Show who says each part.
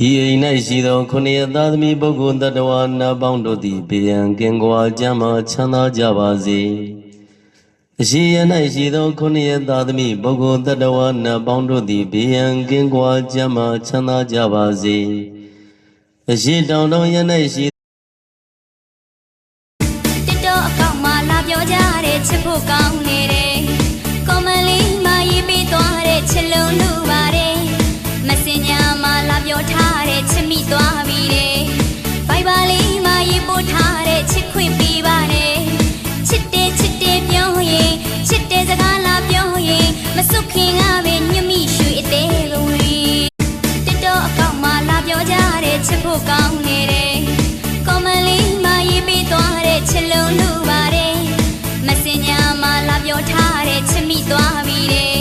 Speaker 1: ဤအိမ်၌ရှိသောခုနှစ်ရသားသမီးပုဂ္ဂိုလ်တ attva နာပေါင်းတို့သည်ဘေးရန်ကင်းကွာကျမ်းမာချမ်းသာကြပါစေအရှိရ၌ရှိသောခုနှစ်ရသားသမီးပုဂ္ဂိုလ်တ attva နာပေါင်းတို့သည်ဘေးရန်ကင်းကွာကျမ်းမာချမ်းသာကြပါစေအရှိတောင်တော်ရ၌ရှိ
Speaker 2: တစ်တော့အကောင့်မှာလာပြောကြတဲ့ချစ်ဖို့ကောင်းနေတယ်ကွန်မလေးမှာရေးပေးသွားတဲ့ချစ်လုံးလူပါတယ်မစင်ညာမှာလာပြောထားတဲ့ချစ်မိသွားပြီတဲ့ဘိုင်ဘာလေးမှာရေးပို့ထားတဲ့ချစ်ခွင့်ပေးပါတယ်ချစ်တဲ့ပြောရင်ချစ်တဲ့စကားလာပြောရင်မစွခင်ကပဲညမိရွှေအသေးကဝင်တစ်တော့အကောင့်မှာလာပြောကြတဲ့ချစ်ဖို့ကောင်းနေတယ်ကွန်မလေးမှာရေးပေးသွားတဲ့ချစ်လုံးလူပါတယ်မစင်ညာမှာလာပြောထားတဲ့ချစ်မိသွားပြီတဲ့